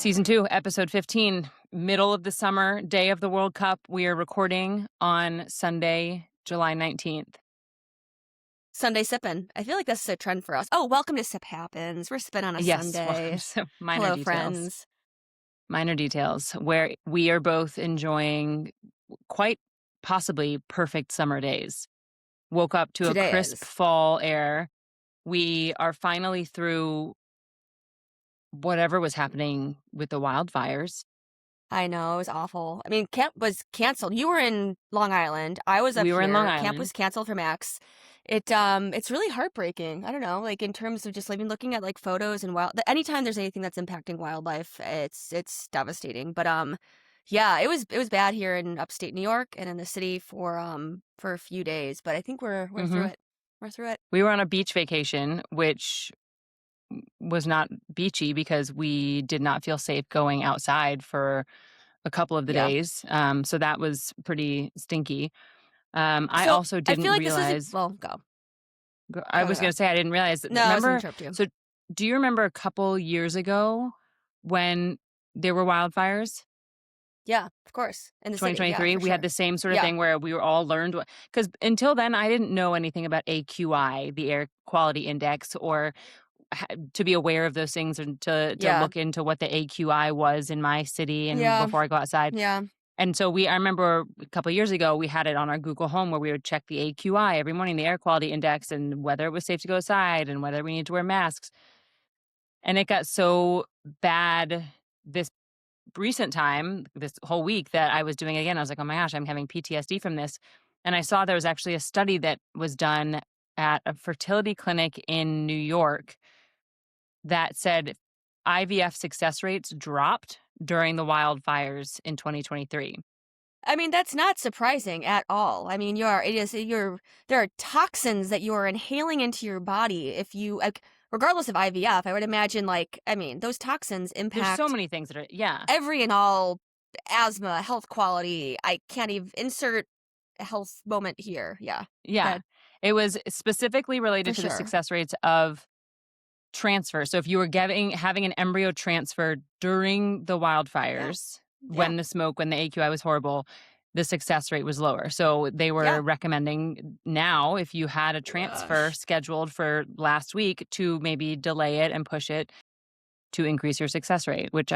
Season 2, episode 15, middle of the summer, day of the World Cup. We are recording on Sunday, July 19th. Sunday sipping. I feel like that's a trend for us. Oh, welcome to Sip Happens. We're sipping on a Sunday. Minor Hello, details. friends. Minor details, where we are both enjoying quite possibly perfect summer days. Woke up to Today a crisp is. fall air. We are finally through whatever was happening with the wildfires. I know, it was awful. I mean, camp was canceled. You were in Long Island. I was up We here. were in Long Camp Island. was canceled for Max. It's really heartbreaking. I don't know, like in terms of just looking at like photos and anytime there's anything that's impacting wildlife, it's devastating. But yeah, it was bad here in upstate New York and in the city for a few days. But I think we're through it. We're through it. We were on a beach vacation, which was not beachy because we did not feel safe going outside for a couple of the days. So that was pretty stinky. I also didn't realize. Go. I was going to say I didn't realize. No, I was going to interrupt you. So do you remember a couple years ago when there were wildfires? Yeah, of course. In the 2023, city, we had the same sort of thing where we were all learned, because until then I didn't know anything about AQI, the air quality index, or to be aware of those things and to look into what the AQI was in my city and before I go outside. Yeah. And so I remember a couple of years ago, we had it on our Google Home where we would check the AQI every morning, the air quality index, and whether it was safe to go outside and whether we needed to wear masks. And it got so bad this recent time, this whole week, that I was doing it again. I was like, oh my gosh, I'm having PTSD from this. And I saw there was actually a study that was done at a fertility clinic in New York that said IVF success rates dropped during the wildfires in 2023. I mean, that's not surprising at all. I mean, there are toxins that you are inhaling into your body if you, regardless of IVF, I would imagine, those toxins impact. There's so many things that are, every and all, asthma, health quality. I can't even insert a health moment here. Yeah. It was specifically related to the success rates of transfer. So if you were having an embryo transfer during the wildfires, when the AQI was horrible, the success rate was lower. So they were recommending now, if you had a transfer scheduled for last week, to maybe delay it and push it to increase your success rate, which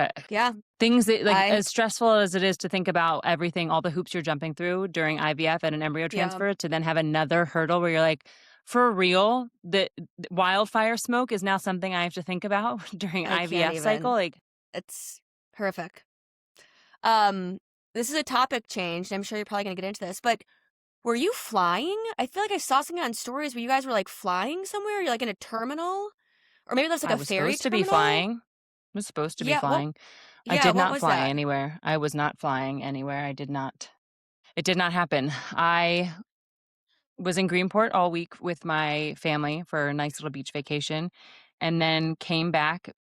things that, as stressful as it is to think about everything, all the hoops you're jumping through during IVF and an embryo transfer, to then have another hurdle where you're like, for real, the wildfire smoke is now something I have to think about during IVF cycle. It's horrific. This is a topic change, and I'm sure you're probably going to get into this, but were you flying? I feel like I saw something on stories where you guys were flying somewhere. You're in a terminal, or maybe that's a ferry terminal. I was supposed to be flying. I did not fly anywhere. I was not flying anywhere. It did not happen. I was in Greenport all week with my family for a nice little beach vacation, and then came back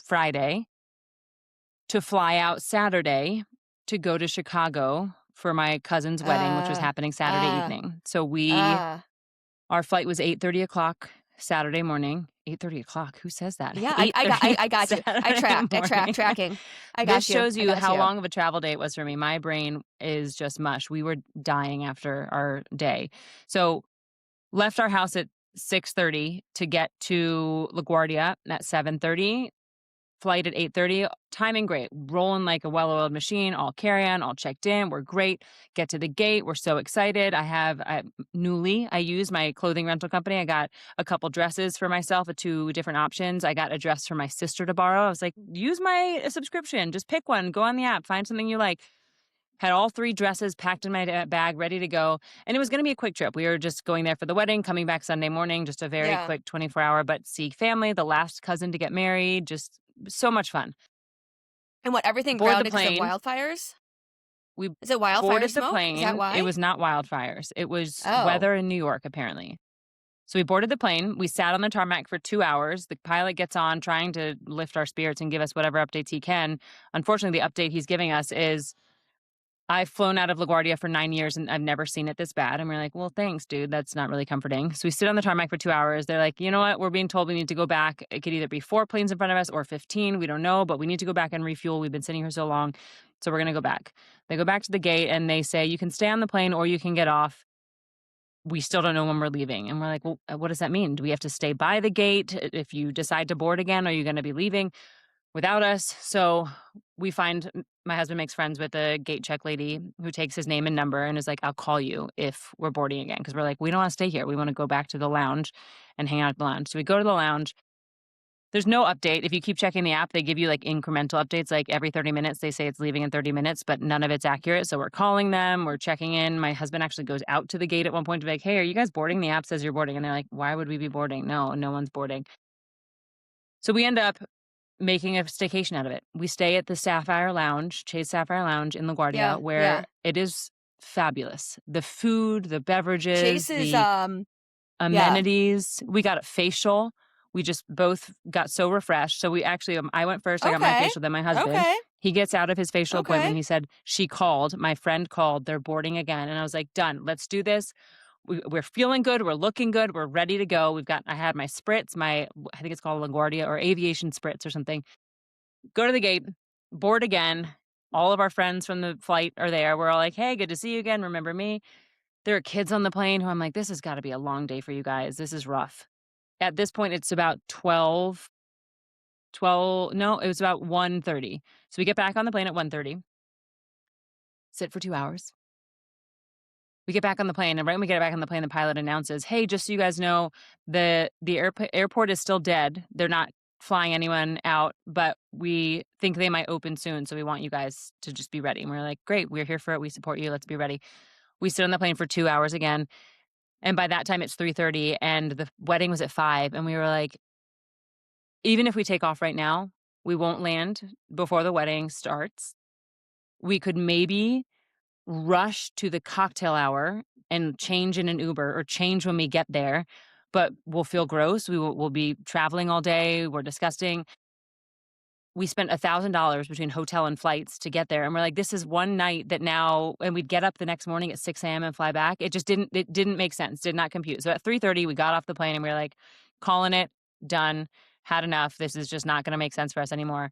Friday to fly out Saturday to go to Chicago for my cousin's wedding, which was happening Saturday evening. So our flight was 8:30 o'clock Saturday morning. 8:30 o'clock. Who says that? Yeah, I got you. I tracked tracking. I got this shows you how long of a travel day it was for me. My brain is just mush. We were dying after our day. So left our house at 6:30 to get to LaGuardia at 7:30. Flight at 8:30. Timing great. Rolling like a well-oiled machine. All carry-on, all checked in. We're great. Get to the gate. We're so excited. I have Nuuly. I use my clothing rental company. I got a couple dresses for myself at 2 different options. I got a dress for my sister to borrow. I was like, use my subscription. Just pick one. Go on the app. Find something you like. Had all 3 dresses packed in my bag, ready to go. And it was going to be a quick trip. We were just going there for the wedding, coming back Sunday morning, just a very quick 24-hour, but see family, the last cousin to get married, just so much fun. And everything grounded because of wildfires? Is it wildfire boarded smoke? the plane. Is that why? It was not wildfires. It was weather in New York, apparently. So we boarded the plane. We sat on the tarmac for 2 hours. The pilot gets on trying to lift our spirits and give us whatever updates he can. Unfortunately, the update he's giving us is I've flown out of LaGuardia for 9 years, and I've never seen it this bad. And we're like, well, thanks, dude. That's not really comforting. So we sit on the tarmac for 2 hours. They're like, you know what? We're being told we need to go back. It could either be 4 planes in front of us or 15. We don't know, but we need to go back and refuel. We've been sitting here so long. So we're going to go back. They go back to the gate and they say, you can stay on the plane or you can get off. We still don't know when we're leaving. And we're like, well, what does that mean? Do we have to stay by the gate? If you decide to board again, are you going to be leaving without us? So we find my husband makes friends with a gate check lady who takes his name and number and is like, I'll call you if we're boarding again. Cause we're like, we don't want to stay here. We want to go back to the lounge and hang out at the lounge. So we go to the lounge. There's no update. If you keep checking the app, they give you like incremental updates. Like every 30 minutes, they say it's leaving in 30 minutes, but none of it's accurate. So we're calling them, we're checking in. My husband actually goes out to the gate at one point to be like, hey, are you guys boarding? The app says you're boarding. And they're like, why would we be boarding? No, no one's boarding. So we end up making a staycation out of it. We stay at the Sapphire Lounge, Chase Sapphire Lounge in LaGuardia, Yeah, where it is fabulous. The food, the beverages, Chase is the yeah. amenities. We got a facial. We just both got so refreshed. So we actually, I went first. I got my Okay. facial, then my husband. Okay. He gets out of his facial appointment. Okay. He said, she called. My friend called. They're boarding again. And I was like, done. Let's do this. We're feeling good. We're looking good. We're ready to go. I had my spritz, I think it's called LaGuardia or aviation spritz or something. Go to the gate, board again. All of our friends from the flight are there. We're all like, hey, good to see you again. Remember me? There are kids on the plane who I'm like, this has got to be a long day for you guys. This is rough. At this point, it's about 12, no, it was about 1:30. So we get back on the plane at 1:30, sit for 2 hours. We get back on the plane, and right when we get back on the plane, the pilot announces, hey, just so you guys know, the airport is still dead. They're not flying anyone out, but we think they might open soon, so we want you guys to just be ready. And we're like, great, we're here for it. We support you. Let's be ready. We sit on the plane for 2 hours again. And by that time, it's 3:30, and the wedding was at 5. And we were like, even if we take off right now, we won't land before the wedding starts. We could maybe rush to the cocktail hour and change in an Uber or change when we get there, but we'll feel gross. We'll be traveling all day. We're disgusting. We spent $1,000 between hotel and flights to get there. And we're like, this is one night that now, and we'd get up the next morning at 6 a.m. and fly back. It didn't make sense, did not compute. So at 3:30, we got off the plane and we were like, calling it, done, had enough. This is just not going to make sense for us anymore.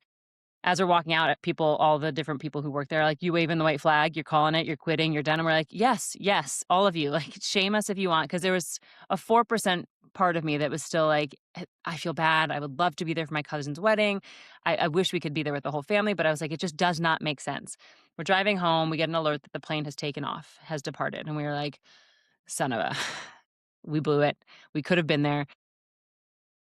As we're walking out at people, all the different people who work there, like, you waving the white flag, you're calling it, you're quitting, you're done. And we're like, yes, yes, all of you, like, shame us if you want. Cause there was a 4% part of me that was still like, I feel bad. I would love to be there for my cousin's wedding. I wish we could be there with the whole family, but I was like, it just does not make sense. We're driving home. We get an alert that the plane has taken off, has departed. And we were like, son of a, we blew it. We could have been there.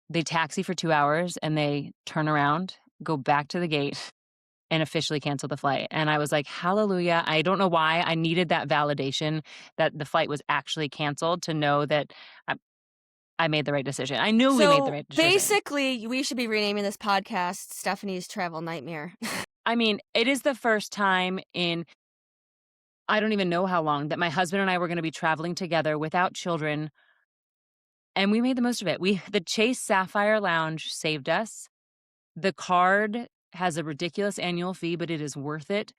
They taxi for 2 hours and they turn around, go back to the gate, and officially cancel the flight. And I was like, hallelujah. I don't know why. I needed that validation that the flight was actually canceled to know that I made the right decision. I knew we made the right decision. Basically, we should be renaming this podcast Stephanie's Travel Nightmare. I mean, it is the first time in I don't even know how long that my husband and I were going to be traveling together without children. And we made the most of it. The Chase Sapphire Lounge saved us. The card has a ridiculous annual fee, but it is worth it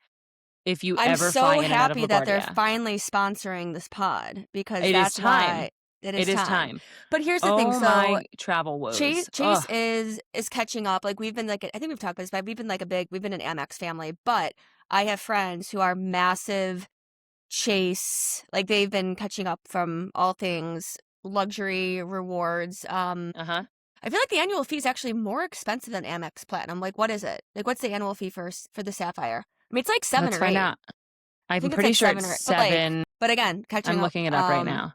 if you ever fly in and out of LaGuardia. I'm so happy that they're finally sponsoring this pod because it that's is time. Why it is time. But here's the thing. So my travel woes. Chase is catching up. Like we've been like, I think we've talked about this, but we've been an Amex family. But I have friends who are massive Chase. Like they've been catching up from all things luxury rewards. I feel like the annual fee is actually more expensive than Amex Platinum. Like, what is it? Like, what's the annual fee for the Sapphire? I mean, it's like 7 or 8. I'm pretty sure it's 7. But again, catching up. I'm looking it up right now.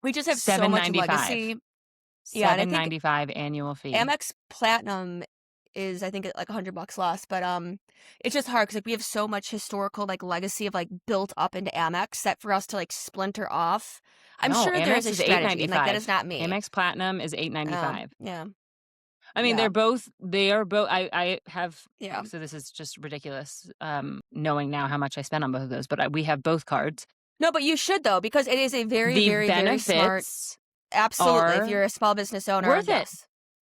We just have so much legacy. Yeah, $7.95 annual fee. Amex Platinum is, I think, like $100 less. But it's just hard because like we have so much historical like legacy of like built up into Amex that for us to like splinter off. I'm sure there's a strategy. Like that is not me. Amex Platinum is $8.95. Yeah. I mean, they are both, I have, yeah. So this is just ridiculous, knowing now how much I spent on both of those, but we have both cards. No, but you should though, because it is a very, very, very smart. Absolutely. If you're a small business owner. Worth it.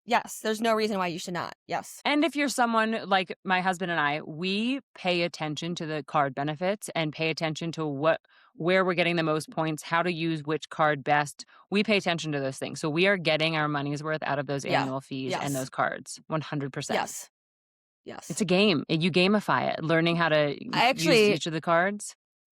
Yes, there's no reason why you should not. Yes. And if you're someone like my husband and I, we pay attention to the card benefits and pay attention to where we're getting the most points, how to use which card best. We pay attention to those things. So we are getting our money's worth out of those Yeah. annual fees and Yes. those cards, 100%. Yes. It's Yes. a game. You gamify it, learning how to I use actually each of the cards.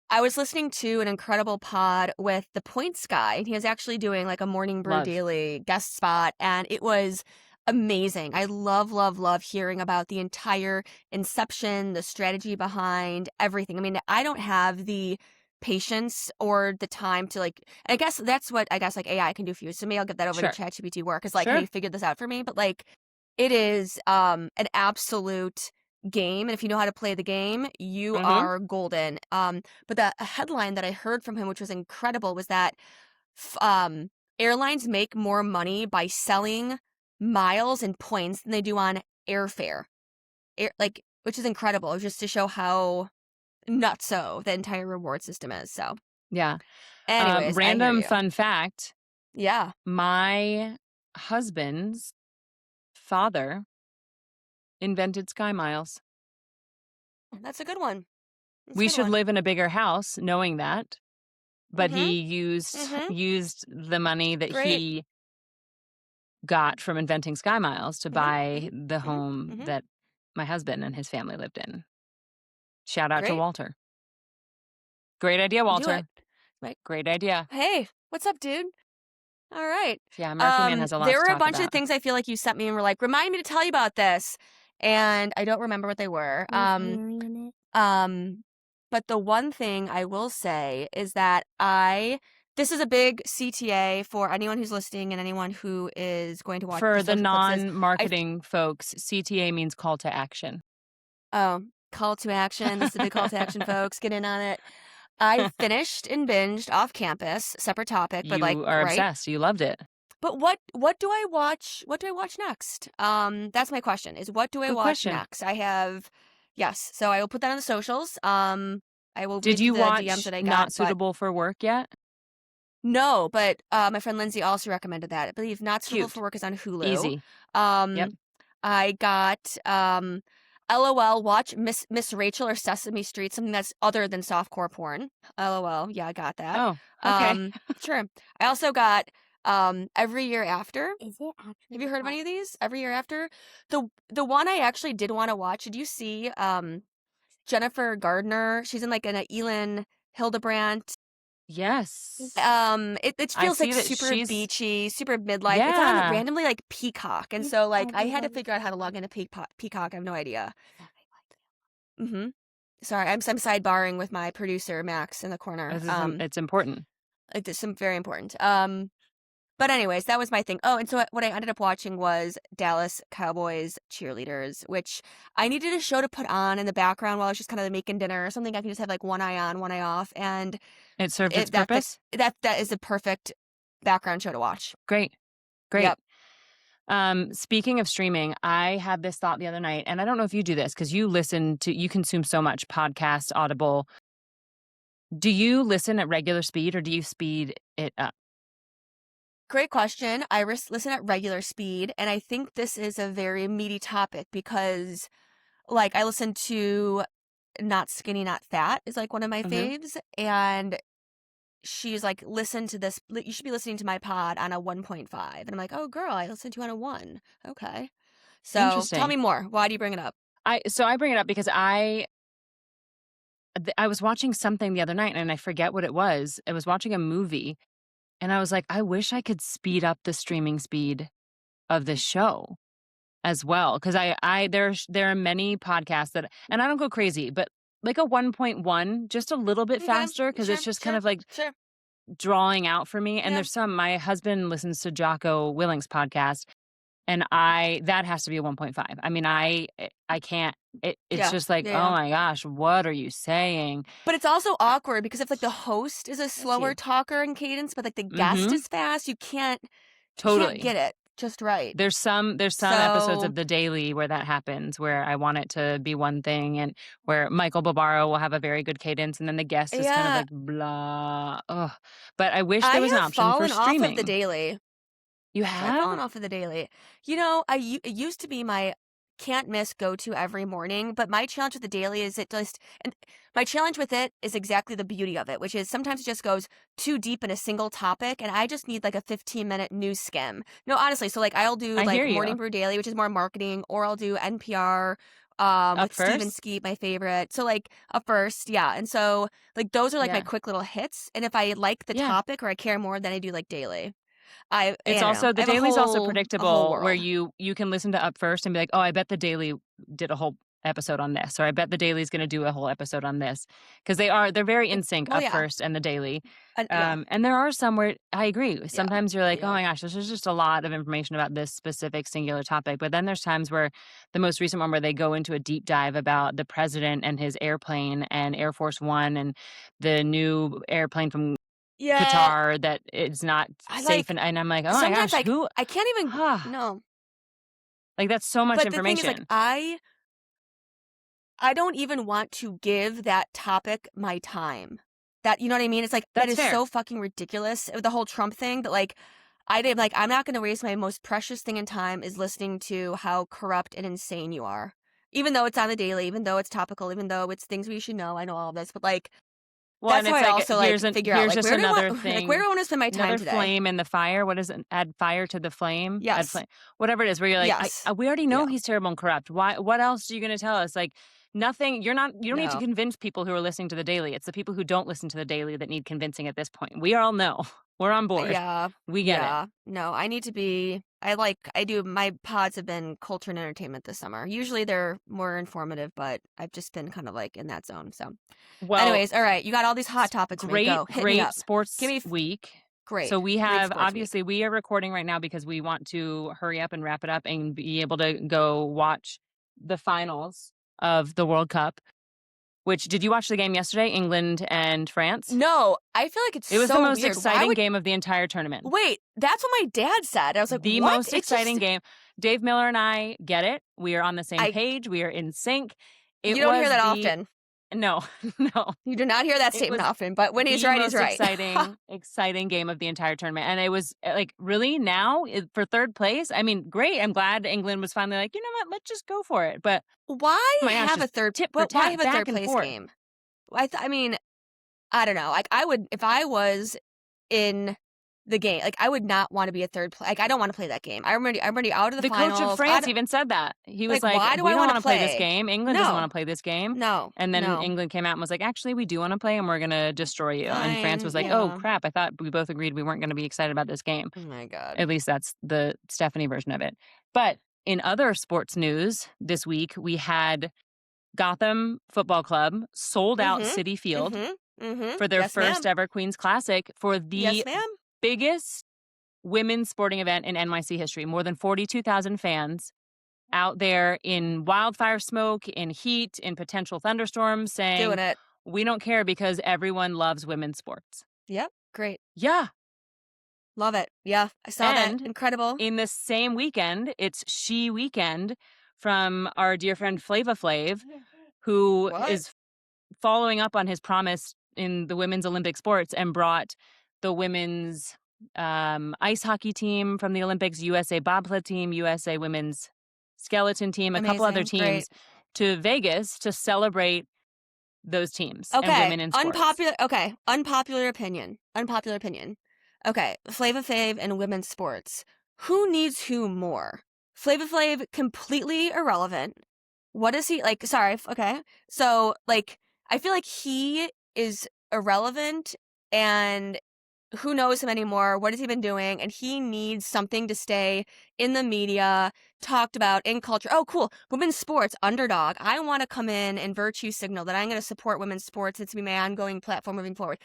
I was listening to an incredible pod with the Points guy, and he was actually doing like a Morning Brew Love. Daily guest spot, and it was amazing. I love, love, love hearing about the entire inception, the strategy behind everything. I mean, I don't have the patience or the time to like, I guess that's what I guess like AI can do for you. So maybe I'll give that over to Sure. ChatGPT work. It's like, Sure. hey, figure this out for me. But like, it is an absolute game, and if you know how to play the game, you Mhm. are golden. But the headline that I heard from him, which was incredible, was that airlines make more money by selling miles and points than they do on airfare. Which is incredible, just to show how nutso the entire reward system is. So, Yeah. anyways, I hear Random you. fun fact, Yeah, my husband's father invented Sky Miles. that's a good one. That's a We good should one. live in a bigger house knowing that, but Mhm. he used Mhm. used the money that Great. he got from inventing Sky Miles to Mhm. buy Mhm. the Mhm. home Mhm. that my husband and his family lived in. Shout out to Great. Walter. Great idea, Do it. Walter. Right. Great idea. Hey, what's up, dude? All right. Yeah, Murphy Man has a lot There to were a talk bunch of about. things I feel like you sent me and were like, remind me to tell you about this. And I don't remember what they were. But the one thing I will say is that this is a big CTA for anyone who's listening and anyone who is going to watch the For the social clips is I non-marketing folks, CTA means call to action. oh, call to action. This is a big call to action, folks. Get in on it. I finished and binged off campus, separate topic, but like, You are right? obsessed. You loved it. But what do I watch? What do I watch next? That's my question. Is what do I Good watch question. next? I have yes. So I will put that on the socials. I will Did read through you the DMs watch that I got, Not but Suitable for Work yet? no. But my friend Lindsay also recommended that. I believe Not Suitable for Cute. Work is on Hulu. Easy. Yep. Um, I got LOL. Watch Miss Rachel or Sesame Street, something that's other than softcore porn. LOL. Yeah, I got that. Oh, okay. Sure. I also got Every Year After. Is it actually? Have you heard of any of these? Every Year After? The one I actually did want to watch. Did you see Jennifer Gardner? She's in like an Elin Hildebrandt. Yes. It I feels like see that super she's beachy, super midlife. It's on Yeah. randomly like Peacock, and Is so like I had to everyone- figure out how to log into Peacock. I have no idea. Mm-hmm. Sorry, I'm sidebarring with my producer Max in the corner. It's important. It's some very important. But anyways, that was my thing. Oh, and so what I ended up watching was Dallas Cowboys cheerleaders, which I needed a show to put on in the background while I was just kind of making dinner or something. I can just have like one eye on, one eye off, and It served its that purpose. that is a perfect background show to watch. Great. Great. Yep. Speaking of streaming, I had this thought the other night, and I don't know if you do this because you consume so much podcast, Audible. Do you listen at regular speed or do you speed it up? Great question. I listen at regular speed, and I think this is a very meaty topic because, like, I listen to Not Skinny, Not Fat is like one of my Mhm. faves, and she's like, listen to this. You should be listening to my pod on a 1.5. And I'm like, oh, girl, I listened to you on a 1. Okay. So tell Interesting. me more. Why do you bring it up? I bring it up because I was watching something the other night and I forget what it was. I was watching a movie and I was like, I wish I could speed up the streaming speed of this show as well. Because there are many podcasts that, and I don't go crazy, but like a 1.1, just a little bit Okay, faster because sure, it's just sure, kind of like sure. drawing out for me. And Yeah. there's my husband listens to Jocko Willing's podcast. And that has to be a 1.5. I mean, I can't, it's Yeah, just like, yeah, yeah. oh my gosh, what are you saying? But it's also awkward because if like the host is a slower you. talker in cadence, but like the guest Mhm. is fast, you can't Totally. get it just right. There's some episodes So- of The Daily where that happens, where I want it to be one thing and where Michael Barbaro will have a very good cadence and then the guest is kind of Yeah. like blah. Ugh. But I wish there was an have option for fallen off streaming. of the Daily. You So I've fallen have? off of the daily. It used to be my can't miss go to every morning, but my challenge with the daily is and my challenge with it is exactly the beauty of it, which is sometimes it just goes too deep in a single topic, and I just need like a 15-minute news skim. No, honestly, so like I'll do I hear like you. Morning Brew Daily, which is more marketing, or I'll do NPR Up with Steven first? Skeet, my favorite. So like up first, yeah. And so like those are like my Yeah. quick little hits. And if I like the Yeah. topic or I care more, then I do like daily. I It's don't know. also I the have a Daily's also whole predictable where world. you can listen to Up First and be like, "Oh, I bet the Daily did a whole episode on this," or "I bet the Daily's gonna do a whole episode on this," because they're very in sync, Well, Up yeah. First and the Daily. Yeah. And there are some where I agree. Yeah. Sometimes you're like, "Oh Yeah. my gosh, this is just a lot of information about this specific singular topic." But then there's times where the most recent one where they go into a deep dive about the president and his airplane and Air Force One and the new airplane from Yeah. Qatar that is not I safe, like and I'm like, "Oh my sometimes gosh, like who?" I can't even Ah, no. like, that's so much But the thing is like information. I don't even want to give that topic my time. That you know what I mean? It's like that That's is fair. so fucking ridiculous with the whole Trump thing that like I'm not going to waste my most precious thing in time is listening to how corrupt and insane you are. Even though it's on the daily, even though it's topical, even though it's things we should know, I know all of this, but like Well, and that's how it's I like, also like figure out here's like just where do I another want like where do thing, I want to spend my time another today? flame in the fire. What is it? Add fire to the flame? Add Yes. flame, whatever it is, where you're like, Yes. we already know Yeah. he's terrible and corrupt. Why what else are you gonna tell us? Like, nothing you don't need to No. convince people who are listening to the Daily. It's the people who don't listen to the Daily that need convincing at this point. We all know. We're on board. Yeah. We get it. Yeah. No, I need to be I do my pods have been culture and entertainment this summer. Usually they're more informative, but I've just been kind of like in that zone. So, Well, anyways, all right, you got all these hot topics for me. great, Go. Hit me great up. Give sports me week. So great. we Great have sports week. obviously we are recording right now because we want to hurry up and wrap it up and be able to go watch the finals of the World Cup. Which did you watch the game yesterday, England and France? No, I feel like it's It was the so most weird. Why exciting would game of the entire tournament. Wait, that's what my dad said. I was like, The "What?" most It exciting just game. Dave Miller and I get it. We are on the same I page. We are in sync. It You don't hear was that the often. no, no. You do not hear that It statement was often, but when he's the right, he's most right. exciting game of the entire tournament, and it was like, really now for third place. I mean, great. I'm glad England was finally like, you know what, let's just go for it. But Why oh my gosh, have a just third tip for but why tat, have a back third and place forth. game? I mean, I don't know. Like I would if I was in the game, like I would not want to be a third play. Like I don't want to play that game. I'm already out of the The coach of finals. I France don't, even said that. He was like like, why do "We I don't want want to to play this play? game. England doesn't want No. to play this game." No. And then No. England came out and was like, "Actually, we do want to play, and we're gonna destroy you." And France Fine. was like, "Oh Yeah. crap! I thought we both agreed we weren't going to be excited about this game." Oh my god. At least that's the Stefany version of it. But in other sports news this week, we had Gotham Football Club sold out Mhm. City Field Mhm. Mhm. for their Yes, first ma'am. ever Queens Classic for Yes, the ma'am. biggest women's sporting event in NYC history. More than 42,000 fans out there in wildfire smoke, in heat, in potential thunderstorms saying, Doing it. "We don't care because everyone loves women's sports." Yep. Great. Yeah. Love it. Yeah. I saw that. And Incredible. in the same weekend, it's She Weekend from our dear friend Flava Flav, who What? is following up on his promise in the women's Olympic sports and brought the women's ice hockey team from the Olympics, USA bobsled team, USA women's skeleton team, a couple other Amazing. Great. teams to Vegas to celebrate those teams and Okay, women in sports. unpopular opinion. Unpopular opinion. Okay, Flava Flav and women's sports. Who needs who more? Flava Flav completely irrelevant. What is he like? Sorry. Okay, so like I feel like he is irrelevant, and who knows him anymore? What has he been doing? And he needs something to stay in the media, talked about in culture. Oh, cool. Women's sports, underdog. I want to come in and virtue signal that I'm going to support women's sports. It's going to be my ongoing platform moving forward.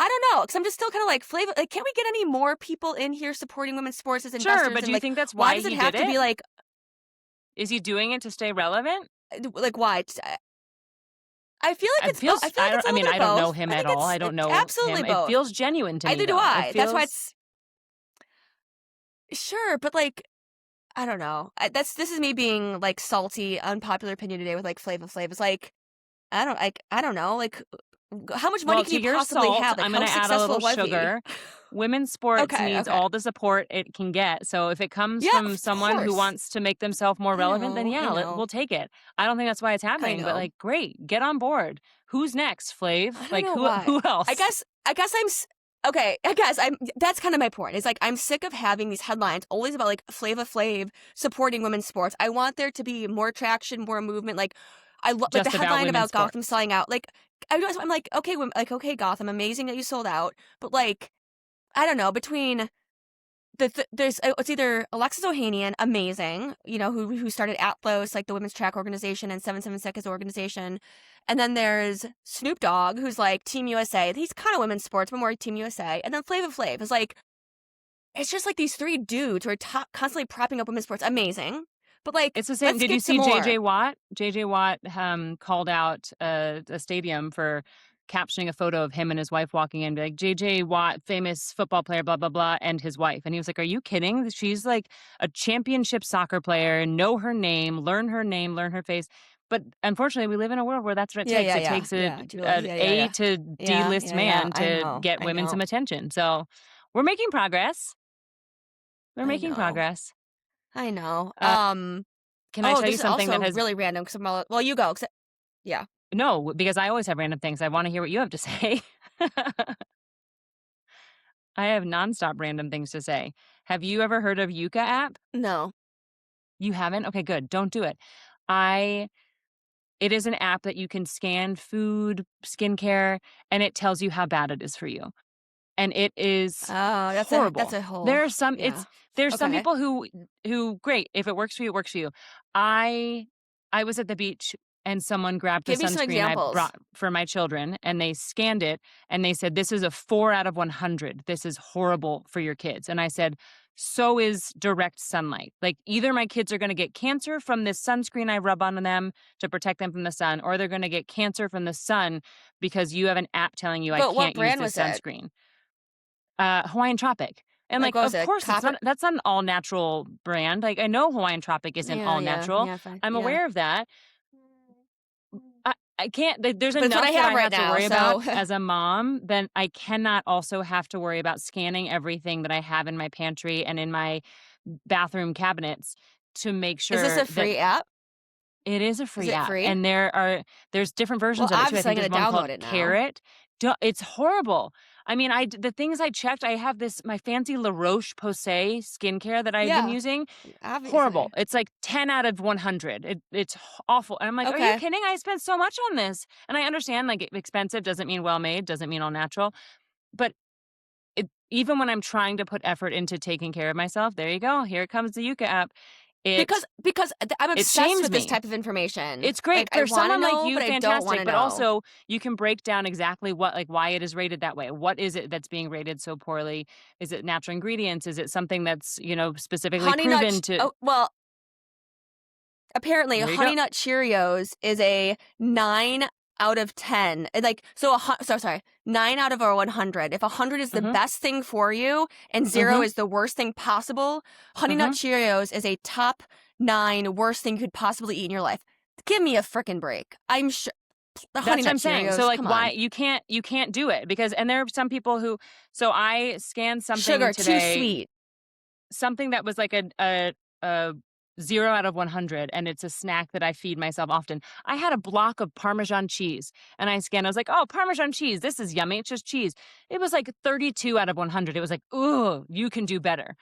I don't know, because I'm just still kind of like, Flavor, like, can't we get any more people in here supporting women's sports as investors? Sure, but do And you like, think that's why why does it he have did to be it? like, Is he doing it to stay relevant? why? I feel like it's both. I feel like it's a I little mean, bit I of don't know both. him I at think all. it's I don't know absolutely him. It both. feels genuine to me, Either do though. I. It That's why feels it's sure, but like I don't know. This is me being like salty, unpopular opinion today with like Flava Flav. It's like I don't know. Like how much money well, can to you your possibly salt, have? Like I'm how going to add a successful little was he? sugar. women's sports Okay, needs okay. all the support it can get. So if it comes Yeah, from of someone who course. wants to make themselves more relevant, then I yeah, know. we'll take it. I don't think that's why it's I happening, but know. like, great, get on board. Who's next, Flav? I don't Like, know who why. who I else? guess I guess I'm s- okay. I guess I'm. That's kind of my point. It's like I'm sick of having these headlines always about like Flava Flav supporting women's sports. I want there to be more traction, more movement. Like like the Just about headline women's about Gotham sports. selling out. Like I'm like okay, okay Gotham, amazing that you sold out, but like I don't know between there's it's either Alexis Ohanian, amazing, who started Atlas, like the women's track organization, and 776 organization, and then there's Snoop Dogg, who's like Team USA. He's kind of women's sports, but more Team USA, and then Flava Flav is like it's just like these three dudes who are constantly propping up women's sports, amazing, but like It's the same. let's Did you get some see JJ more. Watt? JJ Watt called out a stadium for captioning a photo of him and his wife walking in, be like, JJ Watt, famous football player, blah, blah, blah, and his wife. And he was like, are you kidding? She's like a championship soccer player. Know her name, learn her face. But unfortunately, we live in a world where that's what it Yeah, takes. yeah, It yeah, takes yeah, Julie, a yeah, yeah, A yeah, to D yeah, list yeah, yeah. man to get I women know, some attention. So we're making progress. We're I making know, progress. I know. Uh, can I Oh, tell this you is something that also has really random because well, you go. Yeah. no, because I always have random things. I want to hear what you have to say. I have nonstop random things to say. Have you ever heard of Yuka app? No. You haven't? Okay, good. Don't do it. I it is an app that you can scan food, skincare, and it tells you how bad it is for you. And it is Oh, that's horrible. a whole There are some yeah. there's some Okay. people who great, if it works for you, it works for you. I I was at the beach and someone grabbed a Give me some sunscreen I examples. brought for my children and they scanned it and they said this is a 4 out of 100. This is horrible for your kids. And I said so is direct sunlight. Like either my kids are going to get cancer from this sunscreen I rub on them to protect them from the sun or they're going to get cancer from the sun because you have an app telling you I But what can't use brand this was it? sunscreen. Hawaiian Tropic. And, Like, like, what was of it? course, Copper? that's not an all-natural brand. Like, I know Hawaiian Tropic isn't Yeah, all yeah, natural. yeah, fine. I'm Yeah. aware of that. I can't there's But it's what I enough that have I right have to now, worry about so as a mom, then I cannot also have to worry about scanning everything that I have in my pantry and in my bathroom cabinets to make is this sure a that free app? it is a Is free it app, free? and there's different Well, versions of it too. I obviously think I'm there's gonna one download called it now. Carrot. It's horrible. I mean, the things I checked, I have my fancy La Roche-Posay skincare that I've been Yeah, using. Horrible. obviously. It's like 10 out of 100. It's awful. And I'm like, are you Okay. kidding? I spent so much on this. And I understand like expensive doesn't mean well made, doesn't mean all natural. But even when I'm trying to put effort into taking care of myself, there you go. Here comes the Yuka app. It Because I'm it obsessed shames with this me. type of information. It's great Like, I for wanna someone like know, you, but I don't fantastic, wanna but know. also you can break down exactly why it is rated that way. What is it that's being rated so poorly? Is it natural ingredients? Is it something that's, specifically Honey Nut proven Ch to oh, well, apparently, There you go. Honey Nut Cheerios is a 9 out of 10. Like, sorry, 9 out of a 100. If 100 is the Mhm. best thing for you and 0 Mhm. is the worst thing possible, Honey Nut Mhm. Cheerios is a top 9 worst thing you could possibly eat in your life. Give me a frickin' break. I'm sure the Honey That's what Nut I'm saying. So Cheerios, like come why on. you can't do it because and there are some people who so I scanned something Sugar, too today, sweet. something that was like a 0 out of 100 and it's a snack that I feed myself often. I had a block of Parmesan cheese and I scanned. I was like, "Oh, Parmesan cheese. This is yummy. It's just cheese." It was like 32 out of 100. It was like, "Ooh, you can do better."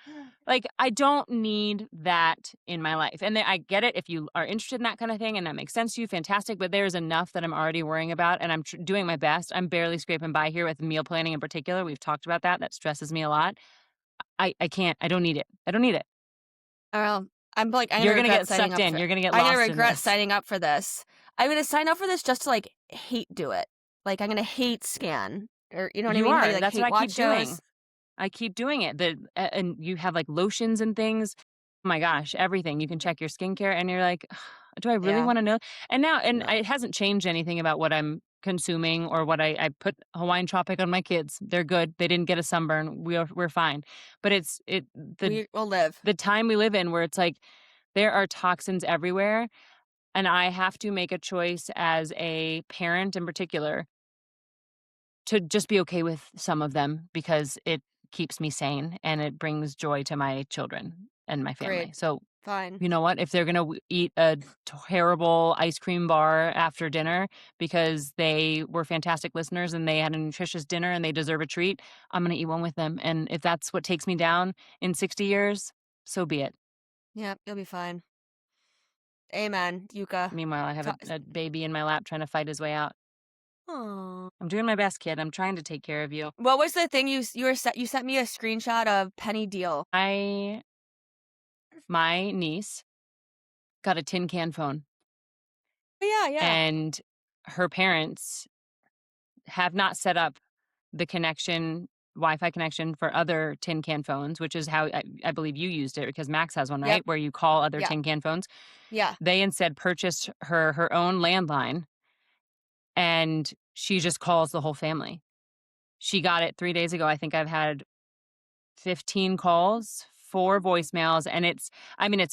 Like I don't need that in my life. And I get it if you are interested in that kind of thing and that makes sense to you, fantastic, but there's enough that I'm already worrying about and I'm doing my best. I'm barely scraping by here with meal planning in particular. We've talked about that. That stresses me a lot. I can't. I don't need it. I don't need it. Well, I'm like, I'm You're gonna gonna regret get signing sucked up in. for You're gonna get I'm gonna lost in regret this. signing up for this. I'm gonna sign up for this just to, like, hate do it. Like, I'm gonna hate scan, or you know what I You mean? How you, are. like, That's what hate I watch keep shows. doing. I keep doing it. And you have like lotions and things. Oh my gosh, everything. You can check your skincare and you're like, do I really Yeah, want to know? And now, no. it hasn't changed anything about what I'm consuming or what I put Hawaiian Tropic on my kids. They're good. They didn't get a sunburn. We're fine. But We will live. the time we live in where it's like there are toxins everywhere. And I have to make a choice as a parent in particular to just be okay with some of them because keeps me sane and it brings joy to my children and my Great. family. So, Fine. you know what? If they're going to eat a terrible ice cream bar after dinner because they were fantastic listeners and they had a nutritious dinner and they deserve a treat, I'm going to eat one with them. And if that's what takes me down in 60 years, so be it. Yep, you'll be fine. Amen, Yuka. Meanwhile, I have a baby in my lap trying to fight his way out. Aw. I'm doing my best, kid. I'm trying to take care of you. What was the thing you sent me a screenshot of Penny Deal? My niece got a tin can phone, Oh, yeah, yeah. and her parents have not set up the connection, Wi-Fi connection for other tin can phones, which is how I believe you used it because Max has one, Yep. right? Where you call other Yeah. tin can phones. Yeah. They instead purchased her own landline, and she just calls the whole family. She got it 3 days ago. I think I've had 15 calls, 4 voicemails, and it's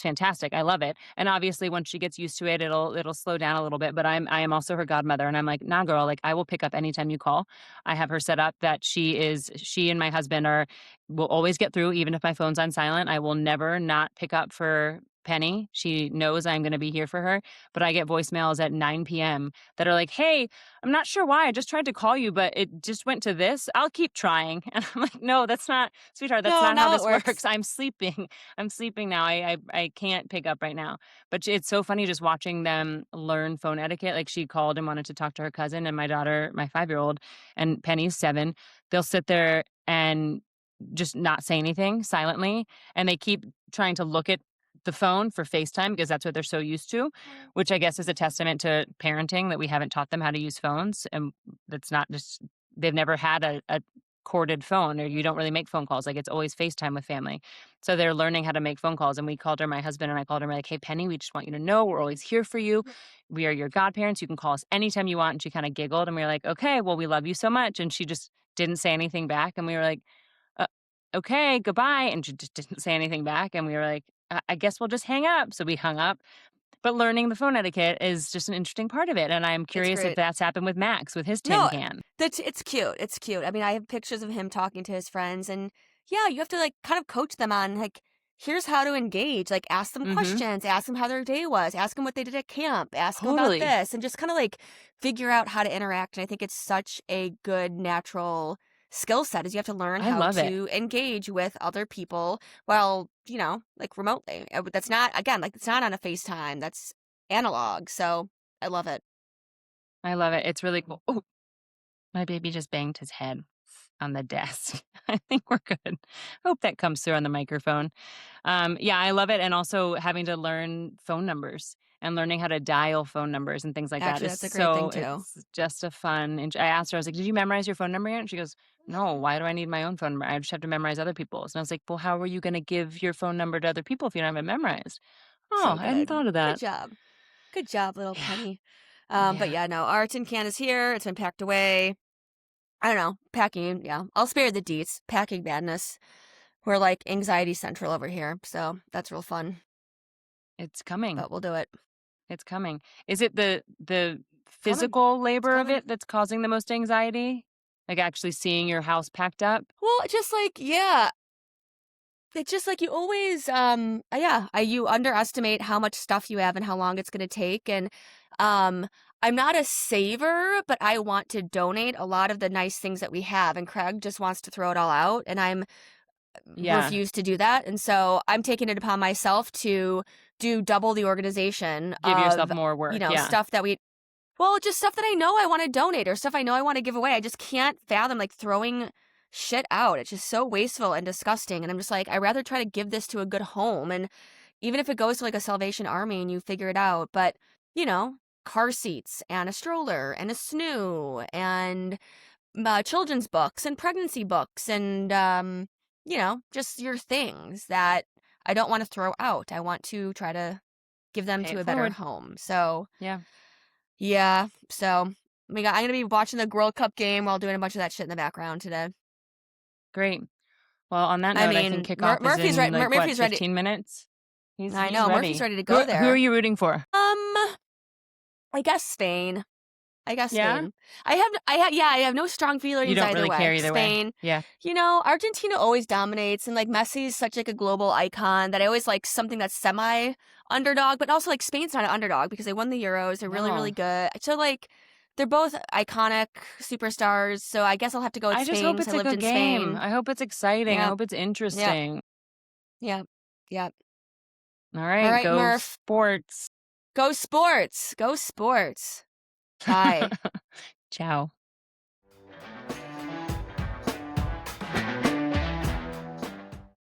fantastic. I love it. And obviously once she gets used to it, it'll slow down a little bit, but I am also her godmother and I'm like, "Nah, girl, like I will pick up anytime you call." I have her set up that she and my husband will always get through even if my phone's on silent. I will never not pick up for Penny. She knows I'm going to be here for her, but I get voicemails at 9 p.m. that are like, "Hey, I'm not sure why. I just tried to call you, but it just went to this. I'll keep trying." And I'm like, "No, that's not, sweetheart, that's No, not how now it this works. works. I'm sleeping. I'm sleeping now. I can't pick up right now." But it's so funny just watching them learn phone etiquette. Like she called and wanted to talk to her cousin and my daughter, my 5-year-old, and Penny's 7. They'll sit there and just not say anything silently. And they keep trying to look at the phone for FaceTime because that's what they're so used to, which I guess is a testament to parenting that we haven't taught them how to use phones. And that's not just, they've never had a corded phone or you don't really make phone calls. Like it's always FaceTime with family. So they're learning how to make phone calls. And we called her, my husband and I called her, we're like, "Hey, Penny, we just want you to know we're always here for you. We are your godparents. You can call us anytime you want." And she kind of giggled and we were like, "Okay, well, we love you so much." And she just didn't say anything back. And we were like, uh, "Okay, goodbye." And she just didn't say anything back. And we were like, I guess we'll just hang up." So we hung up. But learning the phone etiquette is just an interesting part of it. And I'm It's curious if great. that's happened with Max with his tin No, can. it's cute. It's cute. I mean, I have pictures of him talking to his friends, and yeah, you have to like kind of coach them on like, here's how to engage. Like, ask them Mm-hmm. questions, ask them how their day was, ask them what they did at camp, ask them about Totally. this, and just kind of like figure out how to interact. And I think it's such a good natural skill set is you have to learn I how love it. to engage with other people while, like remotely. That's not, again, like it's not on a FaceTime. That's analog. So I love it. I love it. It's really cool. Oh, my baby just banged his head on the desk. I think we're good. Hope that comes through on the microphone. Yeah, I love it. And also having to learn phone numbers and learning how to dial phone numbers and things like that Actually, is that's a great thing so, too. it's just a fun. And I asked her, I was like, "Did you memorize your phone number yet?" And she goes, "No, why do I need my own phone number? I just have to memorize other people's." And I was like, "Well, how are you going to give your phone number to other people if you don't have it memorized?" Oh, So I hadn't good. thought of Good that. job. Good job, little Yeah. Penny. But Yeah. yeah, no, our tin can is here. It's been packed away. I don't know. Packing, yeah. I'll spare the deets. Packing madness. We're like anxiety central over here. So that's real fun. It's coming. But we'll do it. It's coming. Is it the Coming. physical It's labor of coming. it that's causing the most anxiety? Like actually seeing your house packed up? Well, just like, yeah. It's just like you always, you underestimate how much stuff you have and how long it's going to take. And I'm not a saver, but I want to donate a lot of the nice things that we have. And Craig just wants to throw it all out. And I'm Yeah. refuse to do that. And so I'm taking it upon myself to do double the organization Give yourself of, more work. Yeah. stuff that just stuff that I know I want to donate or stuff I know I want to give away. I just can't fathom like throwing shit out. It's just so wasteful and disgusting. And I'm just like, I'd rather try to give this to a good home. And even if it goes to like a Salvation Army and you figure it out, but you know, car seats and a stroller and a snoo and children's books and pregnancy books and just your things that I don't want to throw out. I want to try to give them Pay to it a better forward. home. So Yeah. yeah, so I'm gonna be watching the World Cup game while doing a bunch of that shit in the background today. Great. Well, on that I note, I think mean, kickoff is Murphy's in right. like what, Murphy's ready. 15 minutes? I He's know Murphy's ready. ready to Who go who are there. you rooting for? I guess Spain. I guess Yeah? Spain. I have no strong You feelings don't either really way. care either way. Spain. Yeah. You know, Argentina always dominates, and like Messi is such like a global icon that I always like something that's semi underdog, but also like Spain's not an underdog because they won the Euros. They're really, really No. good. So like they're both iconic superstars. So I guess I'll have to go with I just Spain hope because I it's a lived good in game. Spain. I hope it's exciting. I Yep, hope it's yep, interesting. yep, yep. All All right, right, go Murph. sports. Go sports. Go sports. Bye. Ciao.